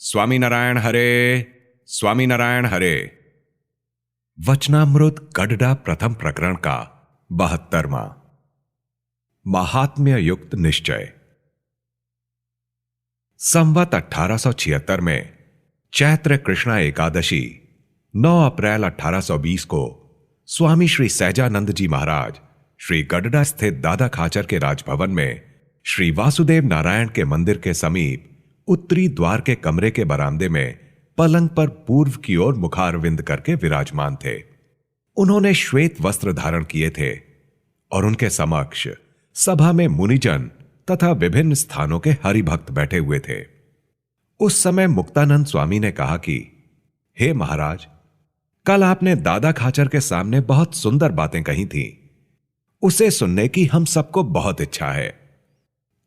स्वामीनारायण हरे, स्वामीनारायण हरे। वचनामृत गडडा प्रथम प्रकरण का 72वां। महात्म्य युक्त निश्चय। संवत 1876 में चैत्र कृष्णा एकादशी 9 अप्रैल 1820 को स्वामी श्री सहजानंद जी महाराज श्री गडडा स्थित दादा खाचर के राजभवन में श्री वासुदेव नारायण के मंदिर के समीप उत्तरी द्वार के कमरे के बरामदे में पलंग पर पूर्व की ओर मुखारविंद करके विराजमान थे। उन्होंने श्वेत वस्त्र धारण किए थे और उनके समक्ष सभा में मुनिजन तथा विभिन्न स्थानों के हरिभक्त बैठे हुए थे। उस समय मुक्तानंद स्वामी ने कहा कि हे महाराज, कल आपने दादा खाचर के सामने बहुत सुंदर बातें कही थीं। उसे सुनने की हम सबको बहुत इच्छा है।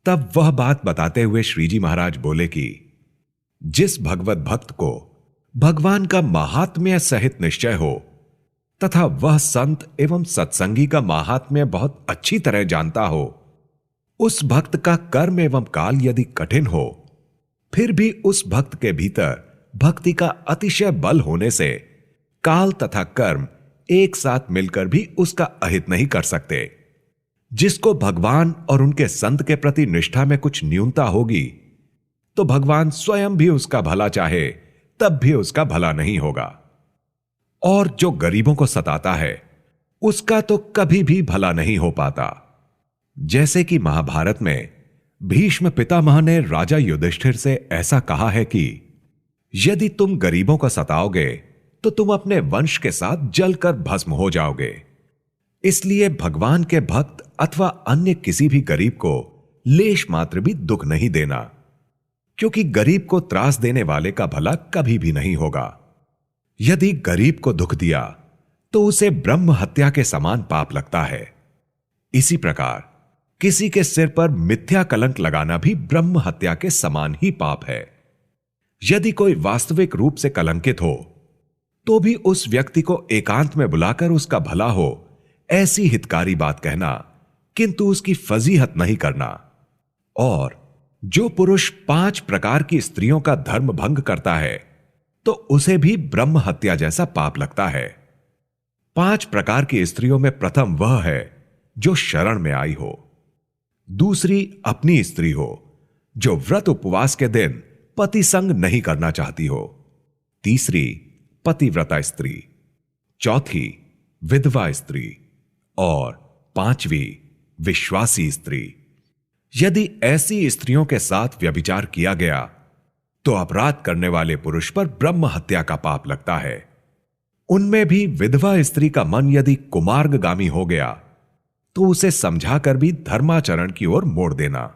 तब वह बात बताते हुए श्रीजी महाराज बोले कि जिस भगवत भक्त को भगवान का महात्म्य सहित निश्चय हो तथा वह संत एवं सत्संगी का महात्म्य बहुत अच्छी तरह जानता हो, उस भक्त का कर्म एवं काल यदि कठिन हो, फिर भी उस भक्त के भीतर भक्ति का अतिशय बल होने से काल तथा कर्म एक साथ मिलकर भी उसका अहित नहीं कर सकते। जिसको भगवान और उनके संत के प्रति निष्ठा में कुछ न्यूनता होगी तो भगवान स्वयं भी उसका भला चाहे तब भी उसका भला नहीं होगा, और जो गरीबों को सताता है उसका तो कभी भी भला नहीं हो पाता। जैसे कि महाभारत में भीष्म पितामह ने राजा युधिष्ठिर से ऐसा कहा है कि यदि तुम गरीबों को सताओगे तो तुम अपने वंश के साथ जलकर भस्म हो जाओगे। इसलिए भगवान के भक्त अथवा अन्य किसी भी गरीब को लेश मात्र भी दुख नहीं देना, क्योंकि गरीब को त्रास देने वाले का भला कभी भी नहीं होगा। यदि गरीब को दुख दिया तो उसे ब्रह्म हत्या के समान पाप लगता है। इसी प्रकार किसी के सिर पर मिथ्या कलंक लगाना भी ब्रह्म हत्या के समान ही पाप है। यदि कोई वास्तविक रूप से कलंकित हो तो भी उस व्यक्ति को एकांत में बुलाकर उसका भला हो ऐसी हितकारी बात कहना, किंतु उसकी फजीहत नहीं करना। और जो पुरुष 5 प्रकार की स्त्रियों का धर्म भंग करता है तो उसे भी ब्रह्म हत्या जैसा पाप लगता है। 5 प्रकार की स्त्रियों में प्रथम वह है जो शरण में आई हो, दूसरी अपनी स्त्री हो जो व्रत उपवास के दिन पति संग नहीं करना चाहती हो, तीसरी पतिव्रता स्त्री, चौथी विधवा स्त्री और 5वीं विश्वासी स्त्री। यदि ऐसी स्त्रियों के साथ व्यभिचार किया गया तो अपराध करने वाले पुरुष पर ब्रह्म हत्या का पाप लगता है। उनमें भी विधवा स्त्री का मन यदि कुमार्गगामी हो गया तो उसे समझाकर भी धर्माचरण की ओर मोड़ देना।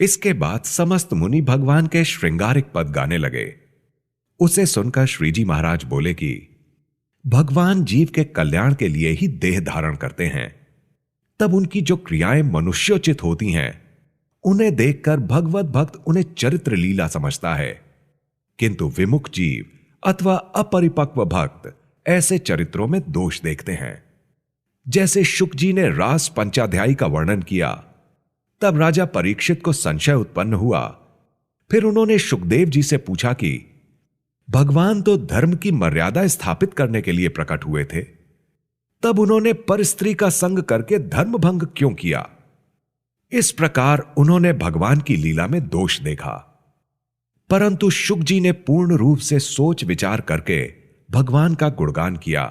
इसके बाद समस्त मुनि भगवान के श्रृंगारिक पद गाने लगे। उसे सुनकर श्रीजी महाराज बोले कि भगवान जीव के कल्याण के लिए ही देह धारण करते हैं। तब उनकी जो क्रियाएं मनुष्योचित होती हैं उन्हें देखकर भगवत भक्त उन्हें चरित्र लीला समझता है, किंतु विमुख जीव अथवा अपरिपक्व भक्त ऐसे चरित्रों में दोष देखते हैं। जैसे शुक जी ने रास पंचाध्यायी का वर्णन किया, तब राजा परीक्षित को संशय उत्पन्न हुआ। फिर उन्होंने शुकदेव जी से पूछा कि भगवान तो धर्म की मर्यादा स्थापित करने के लिए प्रकट हुए थे, तब उन्होंने परस्त्री का संग करके धर्म भंग क्यों किया? इस प्रकार उन्होंने भगवान की लीला में दोष देखा। परंतु शुक जी ने पूर्ण रूप से सोच विचार करके भगवान का गुणगान किया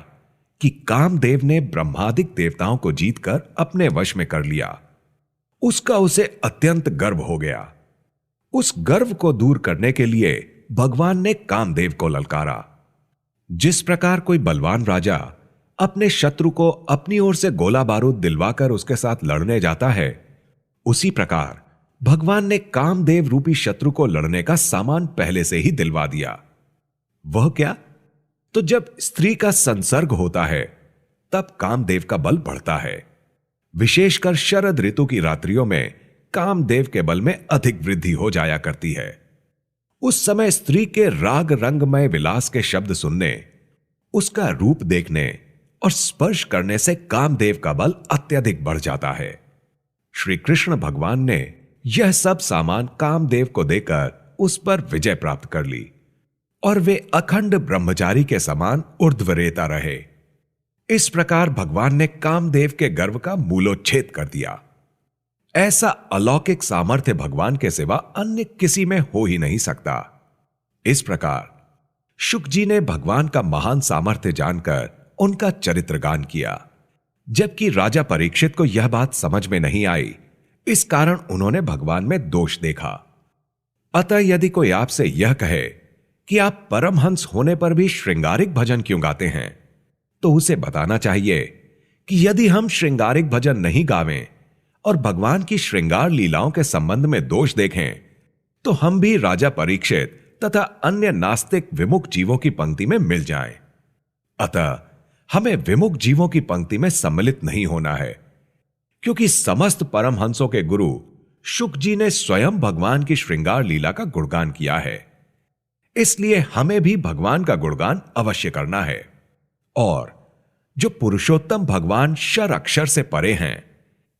कि कामदेव ने ब्रह्मादिक देवताओं को जीतकर अपने वश में कर लिया। उसका उसे अत्यंत गर्व हो गया। उस गर्व को दूर करने के लिए भगवान ने कामदेव को ललकारा। जिस प्रकार कोई बलवान राजा अपने शत्रु को अपनी ओर से गोला बारूद दिलवाकर उसके साथ लड़ने जाता है, उसी प्रकार भगवान ने कामदेव रूपी शत्रु को लड़ने का सामान पहले से ही दिलवा दिया। वह क्या? तो जब स्त्री का संसर्ग होता है तब कामदेव का बल बढ़ता है। विशेषकर शरद ऋतु की रात्रियों में कामदेव के बल में अधिक वृद्धि हो जाया करती है। उस समय स्त्री के राग रंगमय विलास के शब्द सुनने, उसका रूप देखने और स्पर्श करने से कामदेव का बल अत्यधिक बढ़ जाता है। श्री कृष्ण भगवान ने यह सब सामान कामदेव को देकर उस पर विजय प्राप्त कर ली और वे अखंड ब्रह्मचारी के समान ऊर्ध्वरेता रहे। इस प्रकार भगवान ने कामदेव के गर्व का मूलोच्छेद कर दिया। ऐसा अलौकिक सामर्थ्य भगवान के सिवा अन्य किसी में हो ही नहीं सकता। इस प्रकार शुक जी ने भगवान का महान सामर्थ्य जानकर उनका चरित्र गान किया, जबकि राजा परीक्षित को यह बात समझ में नहीं आई। इस कारण उन्होंने भगवान में दोष देखा। अतः यदि कोई आपसे यह कहे कि आप परमहंस होने पर भी श्रृंगारिक भजन क्यों गाते हैं, तो उसे बताना चाहिए कि यदि हम श्रृंगारिक भजन नहीं गावें और भगवान की श्रृंगार लीलाओं के संबंध में दोष देखें, तो हम भी राजा परीक्षित तथा अन्य नास्तिक विमुख जीवों की पंक्ति में मिल जाएं। अतः हमें विमुख जीवों की पंक्ति में सम्मिलित नहीं होना है, क्योंकि समस्त परमहंसों के गुरु शुक जी ने स्वयं भगवान की श्रृंगार लीला का गुणगान किया है। इसलिए हमें भी भगवान का गुणगान अवश्य करना है। और जो पुरुषोत्तम भगवान शर अक्षर से परे हैं,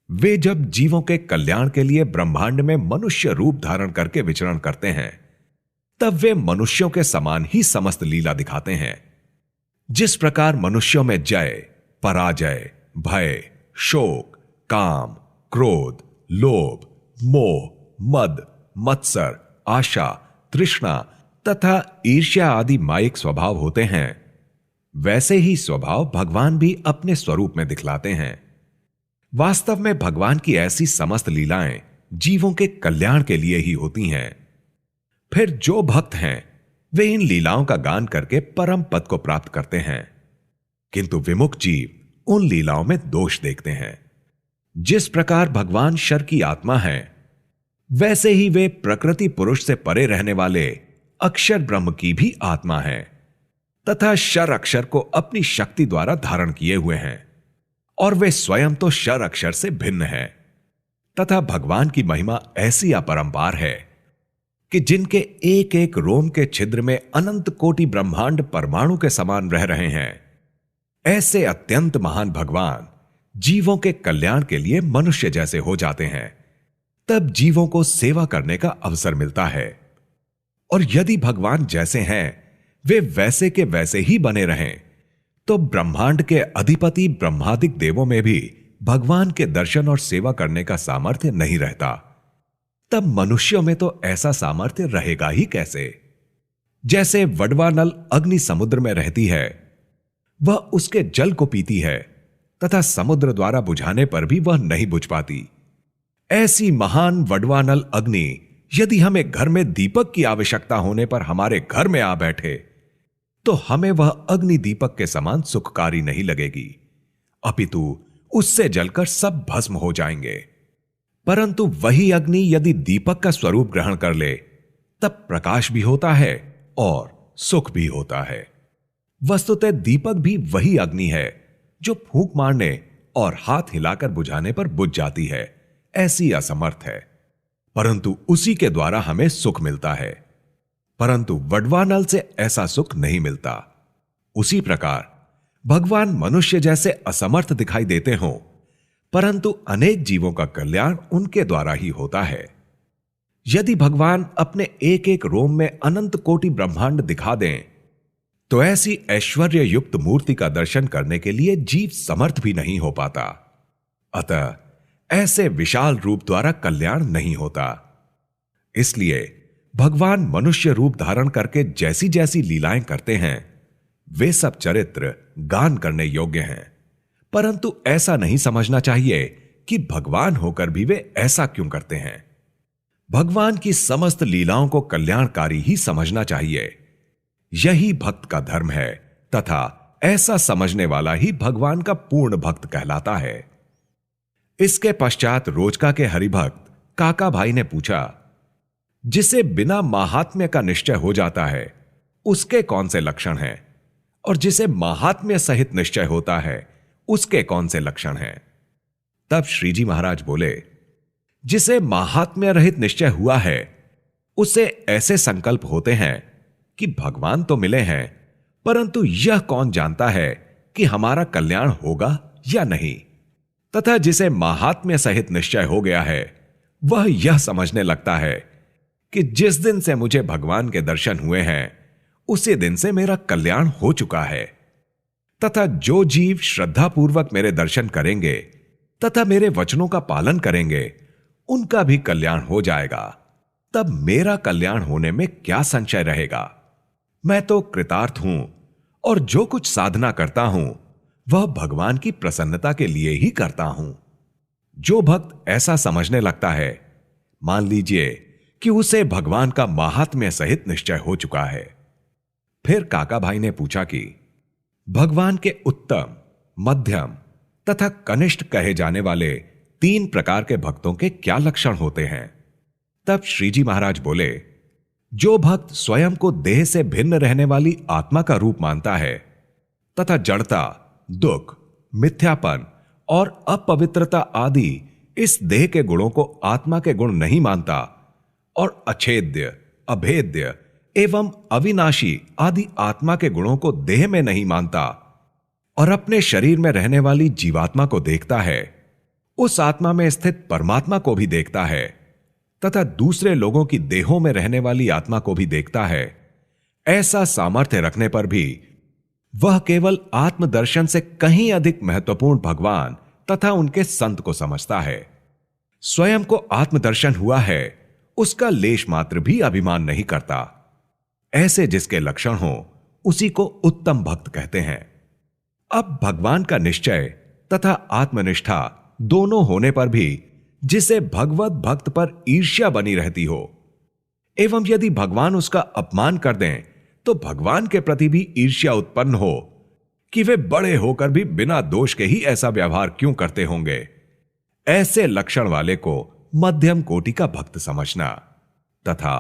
वे जब जीवों के कल्याण के लिए ब्रह्मांड में मनुष्य रूप धारण करके विचरण करते हैं, तब वे मनुष्यों के समान ही समस्त लीला दिखाते हैं। जिस प्रकार मनुष्यों में जय, पराजय, भय, शोक, काम, क्रोध, लोभ, मोह, मद, मत्सर, आशा, तृष्णा तथा ईर्ष्या आदि मायिक स्वभाव होते हैं, वैसे ही स्वभाव भगवान भी अपने स्वरूप में दिखलाते हैं। वास्तव में भगवान की ऐसी समस्त लीलाएं जीवों के कल्याण के लिए ही होती हैं। फिर जो भक्त हैं, वे इन लीलाओं का गान करके परम पद को प्राप्त करते हैं, किंतु विमुख जीव उन लीलाओं में दोष देखते हैं। जिस प्रकार भगवान शर की आत्मा है, वैसे ही वे प्रकृति पुरुष से परे रहने वाले अक्षर ब्रह्म की भी आत्मा है तथा शर अक्षर को अपनी शक्ति द्वारा धारण किए हुए हैं, और वे स्वयं तो शर अक्षर से भिन्न है। तथा भगवान की महिमा ऐसी अपरंपार है कि जिनके एक एक रोम के छिद्र में अनंत कोटि ब्रह्मांड परमाणु के समान रह रहे हैं, ऐसे अत्यंत महान भगवान जीवों के कल्याण के लिए मनुष्य जैसे हो जाते हैं। तब जीवों को सेवा करने का अवसर मिलता है, और यदि भगवान जैसे हैं वे वैसे के वैसे ही बने रहें, तो ब्रह्मांड के अधिपति ब्रह्मादिक देवों में भी भगवान के दर्शन और सेवा करने का सामर्थ्य नहीं रहता। तब मनुष्यों में तो ऐसा सामर्थ्य रहेगा ही कैसे? जैसे वडवा नल अग्नि समुद्र में रहती है, वह उसके जल को पीती है तथा समुद्र द्वारा बुझाने पर भी वह नहीं बुझ पाती। ऐसी महान वडवा नल अग्नि यदि हमें घर में दीपक की आवश्यकता होने पर हमारे घर में आ बैठे, तो हमें वह अग्नि दीपक के समान सुखकारी नहीं लगेगी, अपितु उससे जलकर सब भस्म हो जाएंगे। परंतु वही अग्नि यदि दीपक का स्वरूप ग्रहण कर ले, तब प्रकाश भी होता है और सुख भी होता है। वस्तुतः दीपक भी वही अग्नि है जो फूंक मारने और हाथ हिलाकर बुझाने पर बुझ जाती है, ऐसी असमर्थ है, परंतु उसी के द्वारा हमें सुख मिलता है। परंतु वडवा नल से ऐसा सुख नहीं मिलता। उसी प्रकार भगवान मनुष्य जैसे असमर्थ दिखाई देते हों, परंतु अनेक जीवों का कल्याण उनके द्वारा ही होता है। यदि भगवान अपने एक एक रोम में अनंत कोटि ब्रह्मांड दिखा दें, तो ऐसी ऐश्वर्य युक्त मूर्ति का दर्शन करने के लिए जीव समर्थ भी नहीं हो पाता। अतः ऐसे विशाल रूप द्वारा कल्याण नहीं होता। इसलिए भगवान मनुष्य रूप धारण करके जैसी जैसी लीलाएं करते हैं, वे सब चरित्र गान करने योग्य हैं। परंतु ऐसा नहीं समझना चाहिए कि भगवान होकर भी वे ऐसा क्यों करते हैं। भगवान की समस्त लीलाओं को कल्याणकारी ही समझना चाहिए। यही भक्त का धर्म है तथा ऐसा समझने वाला ही भगवान का पूर्ण भक्त कहलाता है। इसके पश्चात रोजका के हरिभक्त काका भाई ने पूछा, जिसे बिना माहात्म्य का निश्चय हो जाता है उसके कौन से लक्षण हैं, और जिसे माहात्म्य सहित निश्चय होता है उसके कौन से लक्षण हैं? तब श्रीजी महाराज बोले, जिसे माहात्म्य रहित निश्चय हुआ है उसे ऐसे संकल्प होते हैं कि भगवान तो मिले हैं, परंतु यह कौन जानता है कि हमारा कल्याण होगा या नहीं। तथा जिसे माहात्म्य सहित निश्चय हो गया है, वह यह समझने लगता है कि जिस दिन से मुझे भगवान के दर्शन हुए हैं उसी दिन से मेरा कल्याण हो चुका है, तथा जो जीव श्रद्धापूर्वक मेरे दर्शन करेंगे तथा मेरे वचनों का पालन करेंगे उनका भी कल्याण हो जाएगा। तब मेरा कल्याण होने में क्या संशय रहेगा। मैं तो कृतार्थ हूं और जो कुछ साधना करता हूं वह भगवान की प्रसन्नता के लिए ही करता हूं। जो भक्त ऐसा समझने लगता है, मान लीजिए कि उसे भगवान का माहात्म्य सहित निश्चय हो चुका है। फिर काका भाई ने पूछा कि भगवान के उत्तम, मध्यम तथा कनिष्ठ कहे जाने वाले 3 प्रकार के भक्तों के क्या लक्षण होते हैं। तब श्रीजी महाराज बोले, जो भक्त स्वयं को देह से भिन्न रहने वाली आत्मा का रूप मानता है तथा जड़ता, दुख, मिथ्यापन और अपवित्रता आदि इस देह के गुणों को आत्मा के गुण नहीं मानता और अछेद्य, अभेद्य एवं अविनाशी आदि आत्मा के गुणों को देह में नहीं मानता और अपने शरीर में रहने वाली जीवात्मा को देखता है, उस आत्मा में स्थित परमात्मा को भी देखता है तथा दूसरे लोगों की देहों में रहने वाली आत्मा को भी देखता है, ऐसा सामर्थ्य रखने पर भी वह केवल आत्मदर्शन से कहीं अधिक महत्वपूर्ण भगवान तथा उनके संत को समझता है। स्वयं को आत्मदर्शन हुआ है उसका लेश मात्र भी अभिमान नहीं करता। ऐसे जिसके लक्षण हो उसी को उत्तम भक्त कहते हैं। अब भगवान का निश्चय तथा आत्मनिष्ठा दोनों होने पर भी जिसे भगवत भक्त पर ईर्ष्या बनी रहती हो एवं यदि भगवान उसका अपमान कर दें तो भगवान के प्रति भी ईर्ष्या उत्पन्न हो कि वे बड़े होकर भी बिना दोष के ही ऐसा व्यवहार क्यों करते होंगे, ऐसे लक्षण वाले को मध्यम कोटि का भक्त समझना तथा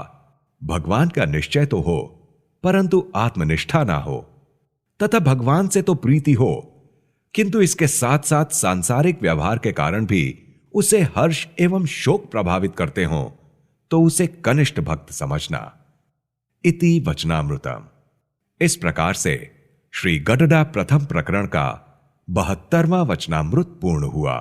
भगवान का निश्चय तो हो परंतु आत्मनिष्ठा ना हो तथा भगवान से तो प्रीति हो किंतु इसके साथ साथ सांसारिक व्यवहार के कारण भी उसे हर्ष एवं शोक प्रभावित करते हों तो उसे कनिष्ठ भक्त समझना। इति वचनामृतम। इस प्रकार से श्री गडडा प्रथम प्रकरण का 72वां वचनामृत पूर्ण हुआ।